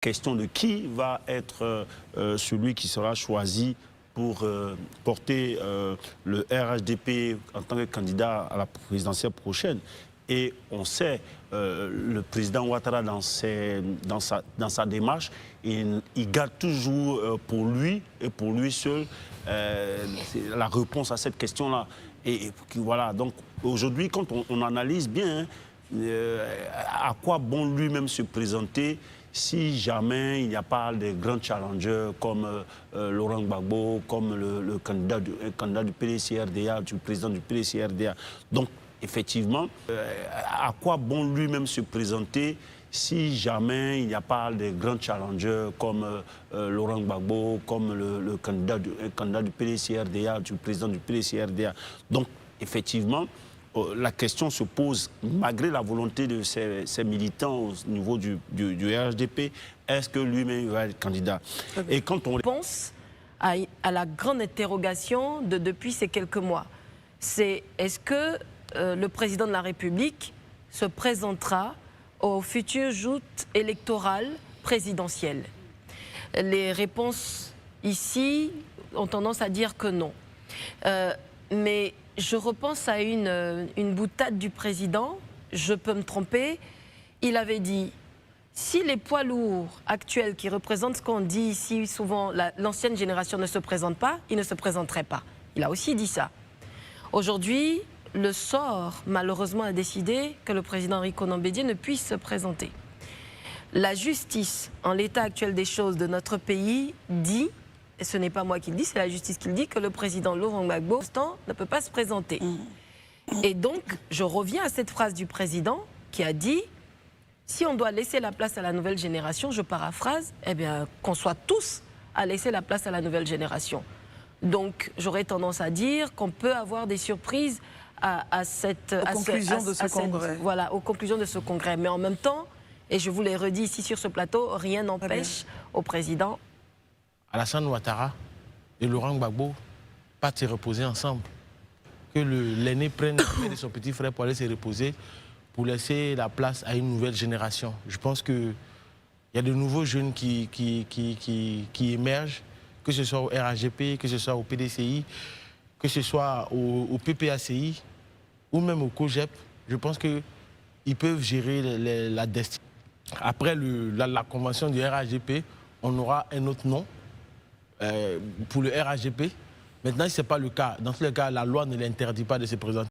Question de qui va être celui qui sera choisi pour porter le RHDP en tant que candidat à la présidentielle prochaine. Et on sait, le président Ouattara, dans sa démarche, il garde toujours pour lui et pour lui seul la réponse à cette question-là. Et voilà, donc aujourd'hui, quand on analyse bien, à quoi bon lui-même se présenter si jamais il n'y a pas de grands challengers comme Laurent Gbagbo, comme le candidat du PDC-RDA, du président du PDC-RDA. Donc, effectivement, à quoi bon lui-même se présenter si jamais il n'y a pas de grands challengers comme Laurent Gbagbo, comme le candidat du PDC-RDA, du président du PDC-RDA. Donc, effectivement, la question se pose, malgré la volonté de ces militants au niveau du RHDP, est-ce que lui-même va être candidat? Et quand on pense à la grande interrogation depuis ces quelques mois, c'est est-ce que le président de la République se présentera aux futures joutes électorales présidentielles? Les réponses ici ont tendance à dire que non. Mais je repense à une boutade du président, je peux me tromper, il avait dit si les poids lourds actuels qui représentent ce qu'on dit ici souvent, l'ancienne génération ne se présente pas, ils ne se présenteraient pas. Il a aussi dit ça. Aujourd'hui, le sort malheureusement a décidé que le président Henri Konan Bédié ne puisse se présenter. La justice, en l'état actuel des choses de notre pays, dit, et ce n'est pas moi qui le dis, c'est la justice qui le dit, que le président Laurent Gbagbo ne peut pas se présenter. Et donc, je reviens à cette phrase du président qui a dit, si on doit laisser la place à la nouvelle génération, je paraphrase, eh bien, qu'on soit tous à laisser la place à la nouvelle génération. Donc, j'aurais tendance à dire qu'on peut avoir des surprises aux conclusions de ce congrès. Mais en même temps, et je vous l'ai redit ici sur ce plateau, rien n'empêche au président. Alassane Ouattara et Laurent Gbagbo partent se reposer ensemble. Que l'aîné prenne de son petit frère pour aller se reposer, pour laisser la place à une nouvelle génération. Je pense qu'il y a de nouveaux jeunes qui émergent, que ce soit au RHDP, que ce soit au PDCI, que ce soit au PPACI ou même au COGEP. Je pense qu'ils peuvent gérer la destinée. Après la convention du RHDP, on aura un autre nom pour le RHDP. Maintenant, ce n'est pas le cas. Dans tous les cas, la loi ne l'interdit pas de se présenter.